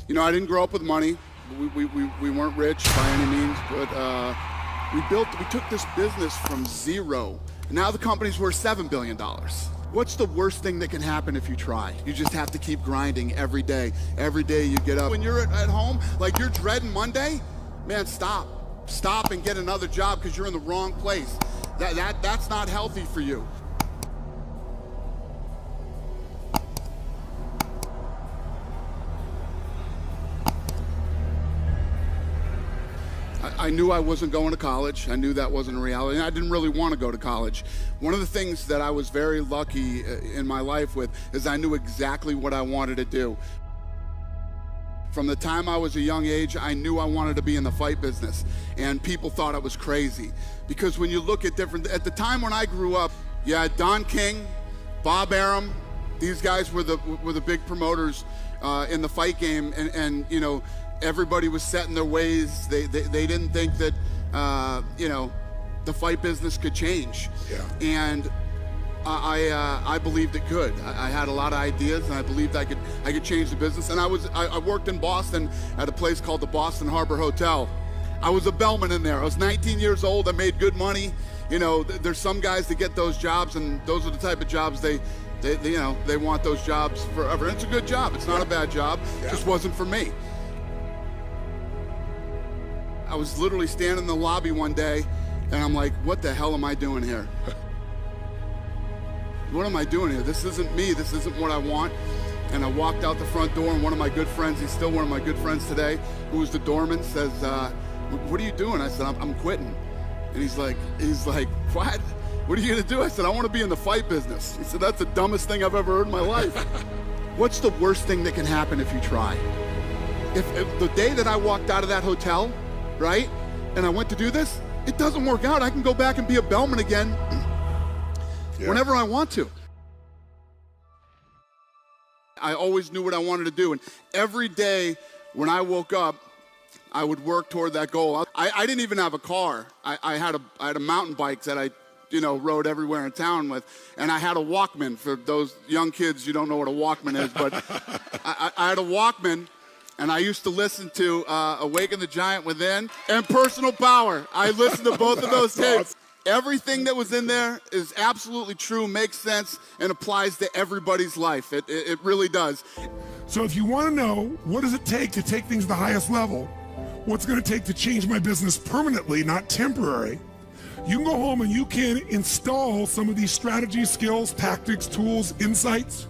You know, I didn't grow up with money. We weren't rich by any means, but we took this business from zero. Now the company's worth $7 billion. What's the worst thing that can happen if you try? You just have to keep grinding every day. Every day you get up. When you're at home, like you're dreading Monday, man, stop. Stop and get another job because you're in the wrong place. That's not healthy for you. I knew I wasn't going to college. I knew that wasn't a reality. And I didn't really want to go to college. One of the things that I was very lucky in my life with is I knew exactly what I wanted to do. From the time I was a young age, I knew I wanted to be in the fight business. And people thought I was crazy. Because when you look at at the time when I grew up, you had Don King, Bob Arum. These guys were the big promoters in the fight game. And you know, everybody was set in their ways. They didn't think that, you know, the fight business could change. Yeah. And I believed it could. I had a lot of ideas, and I believed I could change the business. And I worked in Boston at a place called the Boston Harbor Hotel. I was a bellman in there. I was 19 years old. I made good money. You know, there's some guys that get those jobs, and those are the type of jobs they you know, they want those jobs forever. And it's a good job. It's not a bad job. It just wasn't for me. I was literally standing in the lobby one day, and I'm like, what the hell am I doing here? What am I doing here? This isn't me. This isn't what I want. And I walked out the front door, and one of my good friends, he's still one of my good friends today, who was the doorman, says, what are you doing? I said, I'm quitting. And he's like, what? What are you gonna do? I said, I want to be in the fight business. He said, that's the dumbest thing I've ever heard in my life. What's the worst thing that can happen if you try? If the day that I walked out of that hotel, right, and I went to do this, it doesn't work out, I can go back and be a bellman again whenever I want to. I always knew what I wanted to do, and every day when I woke up, I would work toward that goal. I didn't even have a car. I had a mountain bike that I, you know, rode everywhere in town with, and I had a Walkman. For those young kids, you don't know what a Walkman is, but I had a Walkman. And I used to listen to Awaken the Giant Within and Personal Power. I listened to both of those tapes. Everything that was in there is absolutely true, makes sense, and applies to everybody's life. It really does. So if you want to know what does it take to take things to the highest level, what's going to take to change my business permanently, not temporary, you can go home and you can install some of these strategies, skills, tactics, tools, insights,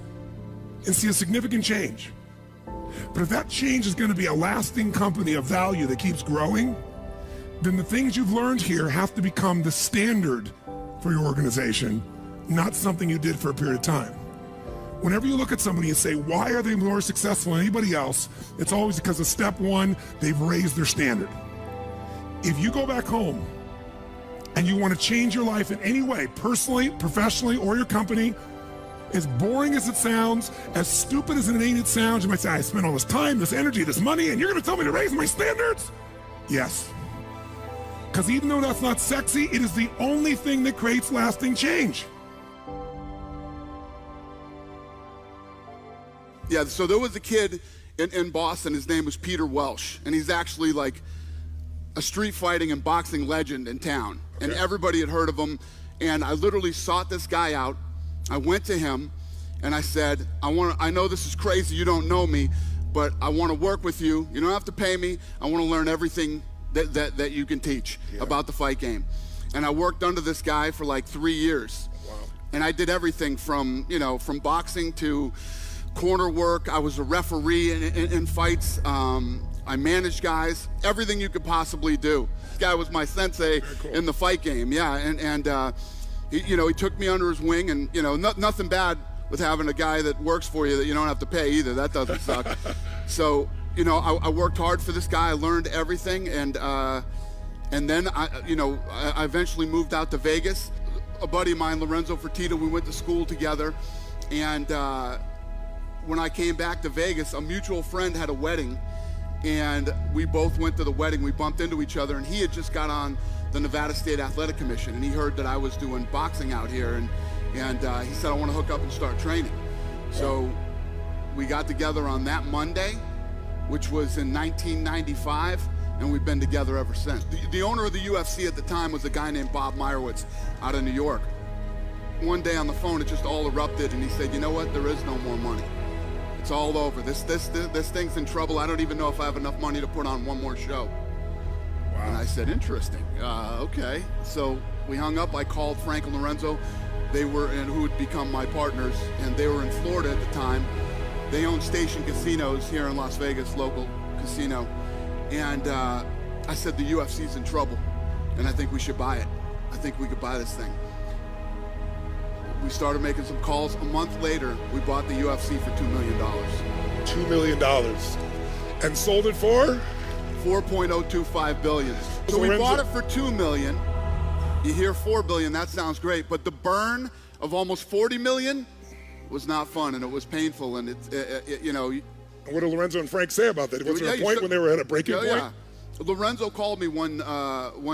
and see a significant change. But if that change is going to be a lasting company of value that keeps growing, then the things you've learned here have to become the standard for your organization, not something you did for a period of time. Whenever you look at somebody and say, why are they more successful than anybody else? It's always because of step one, they've raised their standard. If you go back home and you want to change your life in any way, personally, professionally, or your company, as boring as it sounds, as stupid as it ain't it sounds, you might say, I spent all this time, this energy, this money, and you're gonna tell me to raise my standards? Yes. Because even though that's not sexy, it is the only thing that creates lasting change. Yeah, so there was a kid in Boston, his name was Peter Welsh, and he's actually like a street fighting and boxing legend in town. Okay. And everybody had heard of him, and I literally sought this guy out. I went to him and I said, I know this is crazy, you don't know me, but I want to work with you. You don't have to pay me. I want to learn everything that you can teach about the fight game. And I worked under this guy for like 3 years. Wow. And I did everything from, you know, from boxing to corner work. I was a referee in fights. I managed guys, everything you could possibly do. This guy was my sensei in the fight game, he took me under his wing, and you know, nothing bad with having a guy that works for you that you don't have to pay either. That doesn't suck. So, you know, I worked hard for this guy. I learned everything, and then I eventually moved out to Vegas. A buddy of mine, Lorenzo Fertitta, we went to school together, and when I came back to Vegas, a mutual friend had a wedding, and we both went to the wedding. We bumped into each other, and he had just got on the Nevada State Athletic Commission, and he heard that I was doing boxing out here, and he said, I want to hook up and start training. So we got together on that Monday, which was in 1995, and we've been together ever since. The owner of the UFC at the time was a guy named Bob Meyerowitz out of New York. One day on the phone, it just all erupted, and he said, you know what, there is no more money. It's all over. This thing's in trouble. I don't even know if I have enough money to put on one more show. Wow. And I said, interesting. Okay. So we hung up. I called Frank and Lorenzo. They were, and who would become my partners, and they were in Florida at the time. They owned Station Casinos here in Las Vegas, local casino. And I said, the UFC's in trouble, and I think we should buy it. I think we could buy this thing. We started making some calls. A month later, we bought the UFC for $2 million. $2 million. And sold it for? $4.025 billion. So we bought it for $2 million. You hear $4 billion, that sounds great, but the burn of almost $40 million was not fun, and it was painful, and you know. What did Lorenzo and Frank say about that? Was there a point when they were at a breaking point? Yeah. Lorenzo called me one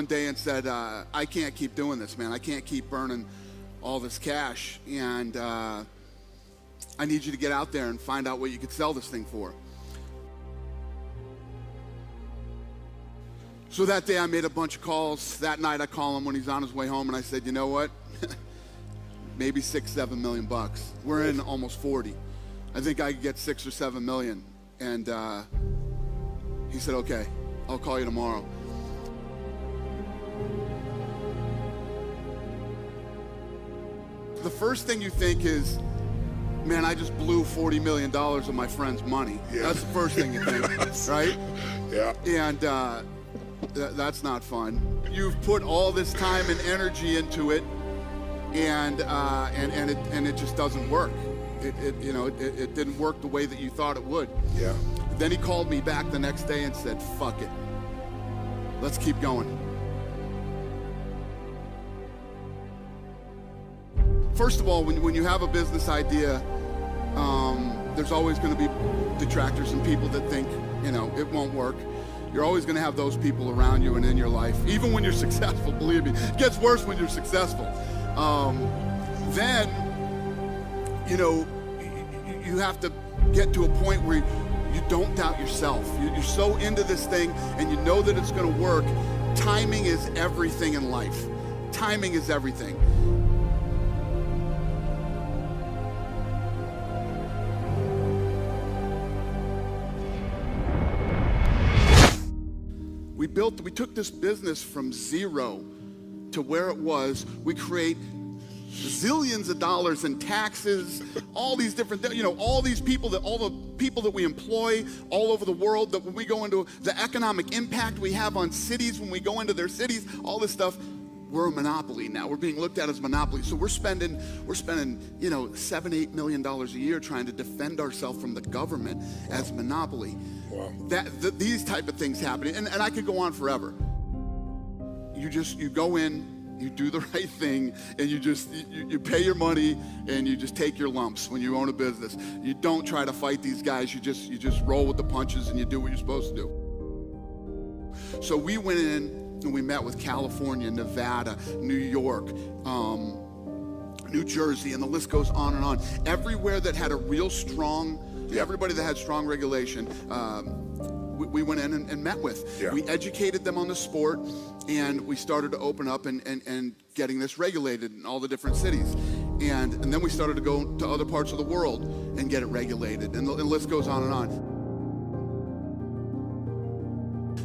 day and said, I can't keep doing this, man. I can't keep burning all this cash, and I need you to get out there and find out what you could sell this thing for. So that day I made a bunch of calls. That night I call him when he's on his way home, and I said, you know what? Maybe $6-7 million bucks. We're in almost 40. I think I could get 6 or 7 million. And he said, okay, I'll call you tomorrow. The first thing you think is, man, I just blew $40 million of my friend's money. Yeah. That's the first thing you think, right? Yeah. And that's not fun. You've put all this time and energy into it, and it just doesn't work. It didn't work the way that you thought it would. Yeah. Then he called me back the next day and said, fuck it. Let's keep going. First of all, when you have a business idea, there's always going to be detractors and people that think, you know, it won't work. You're always going to have those people around you and in your life, even when you're successful, believe me. It gets worse when you're successful. Then, you know, you have to get to a point where you don't doubt yourself. You're so into this thing and you know that it's going to work. Timing is everything in life. Timing is everything. We took this business from zero to where it was. We create zillions of dollars in taxes, all these different, you know, all the people that we employ all over the world, that when we go into the economic impact we have on cities, when we go into their cities, all this stuff, we're a monopoly now. We're being looked at as a monopoly. So we're spending, you know, $7-8 million a year trying to defend ourselves from the government as a monopoly. Wow. These type of things happening, and I could go on forever. You go in, you do the right thing, and you pay your money, and you just take your lumps when you own a business. You don't try to fight these guys. You just roll with the punches, and you do what you're supposed to do. So we went in and we met with California, Nevada, New York, New Jersey, and the list goes on and on. Everywhere that had a real strong, everybody that had strong regulation, we went in and met with. Yeah. We educated them on the sport, and we started to open up and getting this regulated in all the different cities. And then we started to go to other parts of the world and get it regulated, and the list goes on and on.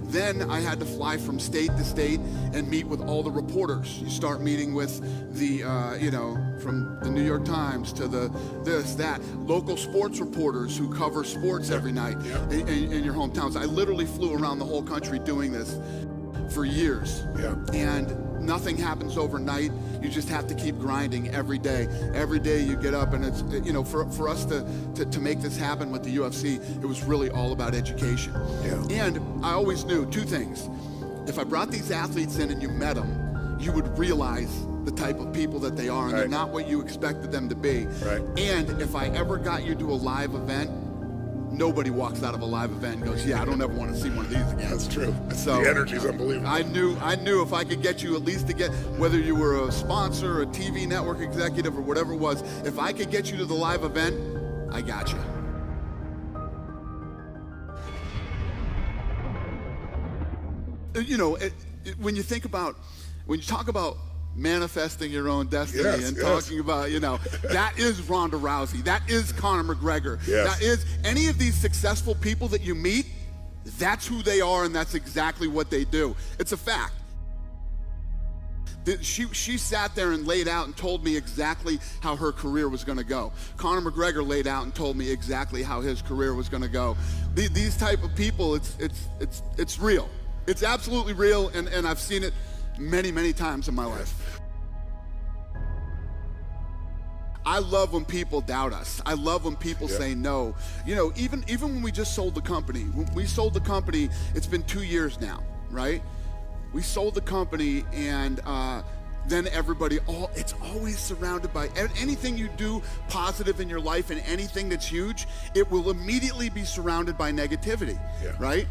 Then I had to fly from state to state and meet with all the reporters. You start meeting with the, from the New York Times to local sports reporters who cover sports every night in your hometowns. I literally flew around the whole country doing this for years. Yeah. And nothing happens overnight. You just have to keep grinding every day. Every day you get up, and it's, for us to make this happen with the UFC, it was really all about education. Yeah. And I always knew two things. If I brought these athletes in and you met them, you would realize the type of people that they are, and they're not what you expected them to be. Right. And if I ever got you to a live event, nobody walks out of a live event and goes, yeah, I don't ever want to see one of these again. That's true. So the energy's unbelievable. I knew if I could get you at least to get, whether you were a sponsor, a TV network executive, or whatever it was, if I could get you to the live event, I got you. when you talk about manifesting your own destiny talking about, that is Ronda Rousey, that is Conor McGregor, that is any of these successful people that you meet, that's who they are and that's exactly what they do. It's a fact. She sat there and laid out and told me exactly how her career was going to go. Conor McGregor laid out and told me exactly how his career was going to go. These type of people, it's real. It's absolutely real, and I've seen it many, many times in my life. I love when people doubt us. I love when people say no. Even when we just sold the company. When we sold the company, it's been 2 years now, right? We sold the company, and then everybody, it's always surrounded by anything you do positive in your life, and anything that's huge, it will immediately be surrounded by negativity, right?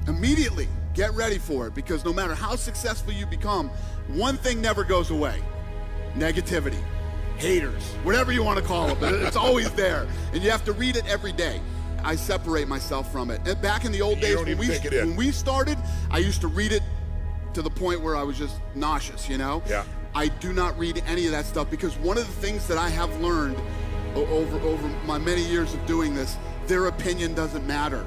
Immediately. Get ready for it, because no matter how successful you become, one thing never goes away: negativity, haters, whatever you want to call it, but it's always there, and you have to read it every day. I separate myself from it. And back in the old days when we started, I used to read it to the point where I was just nauseous, I do not read any of that stuff, because one of the things that I have learned over my many years of doing this, their opinion doesn't matter.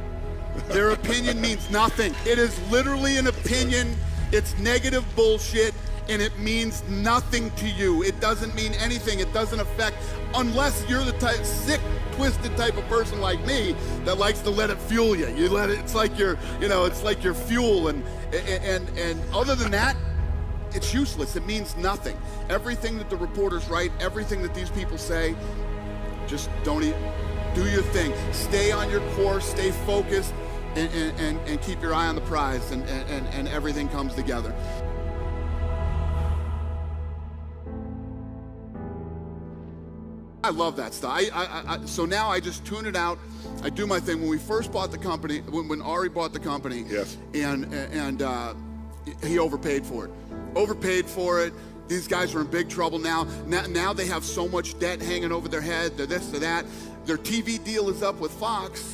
Their opinion means nothing. It is literally an opinion. It's negative bullshit, and it means nothing to you. It doesn't mean anything. It doesn't affect, unless you're the type, sick, twisted type of person like me that likes to let it fuel you. You let it. It's like your, it's like your fuel, and other than that, it's useless. It means nothing. Everything that the reporters write, everything that these people say, just don't even do your thing. Stay on your course. Stay focused. And keep your eye on the prize, and everything comes together. I love that stuff. So now I just tune it out. I do my thing. When we first bought the company, when Ari bought the company, and he overpaid for it. Overpaid for it. These guys are in big trouble now. Now they have so much debt hanging over their head. They're this, they're that. Their TV deal is up with Fox.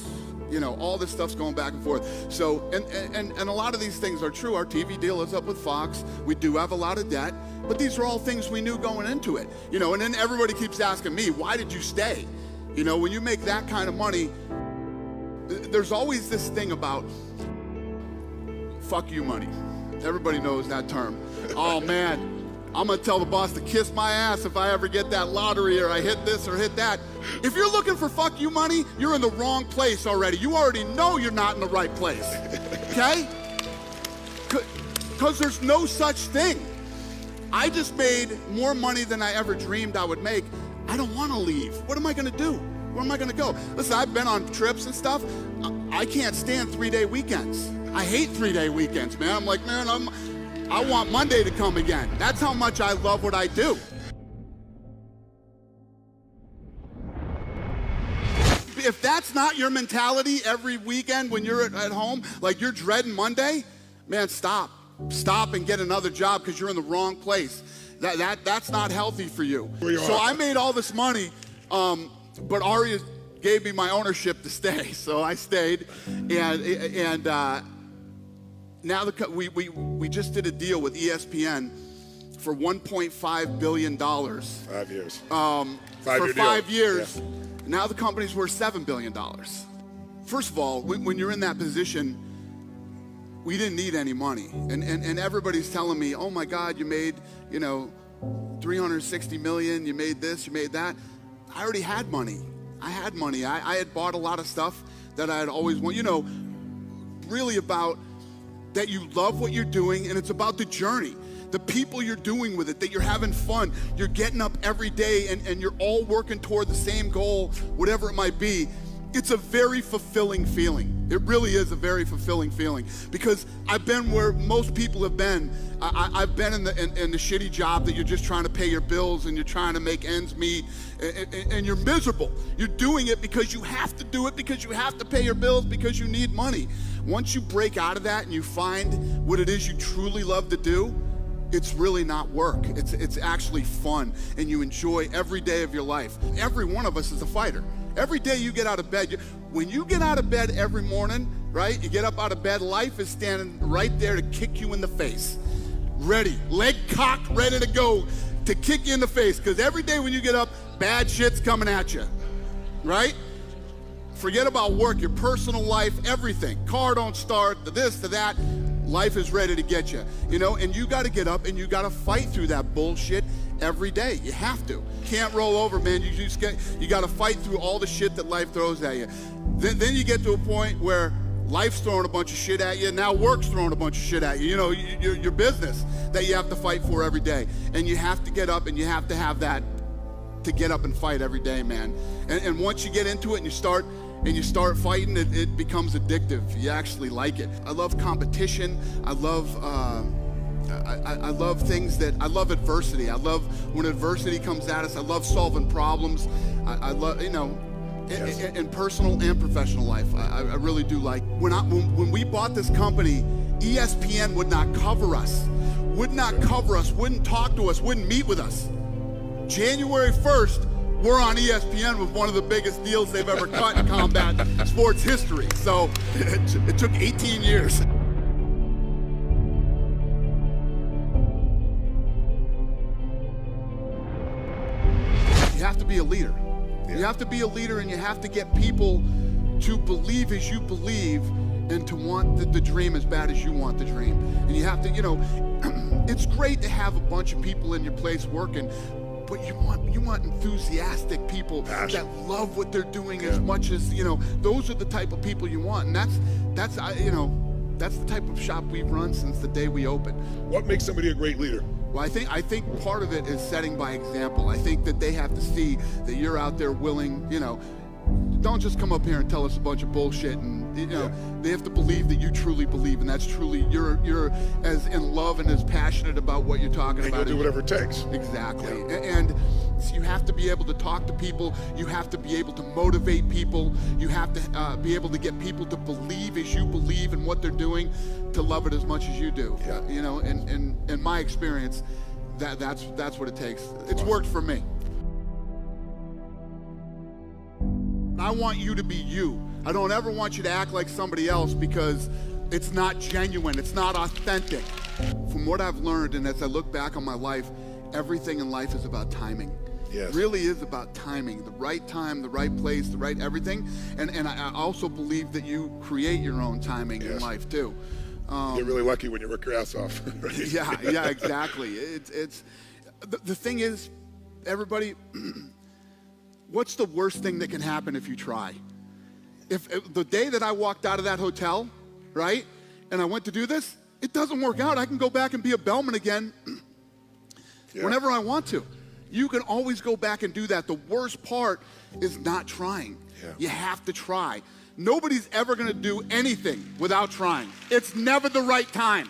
All this stuff's going back and forth. So, and a lot of these things are true. Our TV deal is up with Fox. We do have a lot of debt, but these are all things we knew going into it. And then everybody keeps asking me, why did you stay? When you make that kind of money, there's always this thing about fuck you money. Everybody knows that term. Oh man, I'm gonna tell the boss to kiss my ass if I ever get that lottery, or I hit this or hit that. If you're looking for fuck you money, you're in the wrong place already. You already know you're not in the right place, okay? Because there's no such thing. I just made more money than I ever dreamed I would make. I don't wanna leave. What am I gonna do? Where am I gonna go? Listen, I've been on trips and stuff. I can't stand 3-day weekends. I hate 3-day weekends, man. I'm like, man, I want Monday to come again. That's how much I love what I do. If that's not your mentality every weekend when you're at home, like you're dreading Monday, man, stop. Stop and get another job, because you're in the wrong place. That's not healthy for you. So I made all this money, but Ari gave me my ownership to stay, so I stayed, and now we just did a deal with ESPN for $1.5 billion. 5 years. For 5 years. Yeah. Now the company's worth $7 billion. First of all, when you're in that position, we didn't need any money. And everybody's telling me, oh my God, you made, $360 million, you made this, you made that. I already had money. I had money. I had bought a lot of stuff that I had always wanted, really about that you love what you're doing, and it's about the journey, the people you're doing with it, that you're having fun, you're getting up every day, and you're all working toward the same goal, whatever it might be. It's a very fulfilling feeling. It really is a very fulfilling feeling, because I've been where most people have been. I've been in the shitty job that you're just trying to pay your bills and you're trying to make ends meet, and you're miserable. You're doing it because you have to do it, because you have to pay your bills, because you need money. Once you break out of that and you find what it is you truly love to do, it's really not work. It's actually fun, and you enjoy every day of your life. Every one of us is a fighter. Every day you get out of bed, when you get out of bed every morning, right? You get up out of bed, life is standing right there to kick you in the face. Ready, leg cocked, ready to go to kick you in the face. Because every day when you get up, bad shit's coming at you, right? Forget about work, your personal life, everything. Car don't start, to this, to that. Life is ready to get you, you know? And you got to get up and you got to fight through that bullshit every day. You have to. Can't roll over, man. You got to fight through all the shit that life throws at you. Then you get to a point where life's throwing a bunch of shit at you. Now work's throwing a bunch of shit at you. You know, your business that you have to fight for every day. And you have to get up and you have to have that to get up and fight every day, man. And once you get into it and you start fighting, it becomes addictive. You actually like it. I love competition. I love things I love adversity. I love when adversity comes at us. I love solving problems. I love, you know, in personal and professional life. I really do like. When we bought this company, ESPN would not cover us, wouldn't talk to us, wouldn't meet with us. January 1st, we're on ESPN with one of the biggest deals they've ever cut in combat sports history. So it took 18 years. You have to be a leader. Yeah. You have to be a leader, and you have to get people to believe as you believe and to want the dream as bad as you want the dream. And you have to, you know, it's great to have a bunch of people in your place working, but you want enthusiastic people that love what they're doing as much as, you know, those are the type of people you want. And that's the type of shop we've run since the day we opened. What makes somebody a great leader? Well, I think part of it is setting by example. I think that they have to see that you're out there willing, you know, don't just come up here and tell us a bunch of bullshit, and you know, they have to believe that you truly believe, and that's truly you're as in love and as passionate about what you're talking about. You'll do whatever it takes. Exactly. Yeah. And so you have to be able to talk to people, you have to be able to motivate people, you have to be able to get people to believe as you believe in what they're doing, to love it as much as you do. Yeah. You know, in my experience, that's what it takes. It's worked for me. I want you to be you. I don't ever want you to act like somebody else, because it's not genuine, it's not authentic. From what I've learned, and as I look back on my life, everything in life is about timing. Yes. It really is about timing, the right time, the right place, the right everything. And I also believe that you create your own timing in life too. You're really lucky when you work your ass off. Right? Yeah, exactly. It's the thing is, everybody, what's the worst thing that can happen if you try? If the day that I walked out of that hotel, right, and I went to do this, it doesn't work out, I can go back and be a bellman again whenever I want to. You can always go back and do that. The worst part is not trying. Yeah. You have to try. Nobody's ever going to do anything without trying. It's never the right time.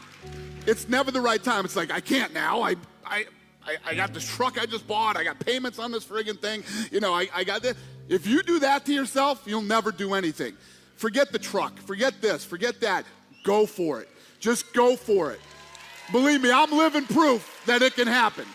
It's never the right time. It's like, I can't now. I got this truck I just bought. I got payments on this friggin' thing. You know, I got this. If you do that to yourself, you'll never do anything. Forget the truck. Forget this. Forget that. Go for it. Just go for it. Believe me, I'm living proof that it can happen.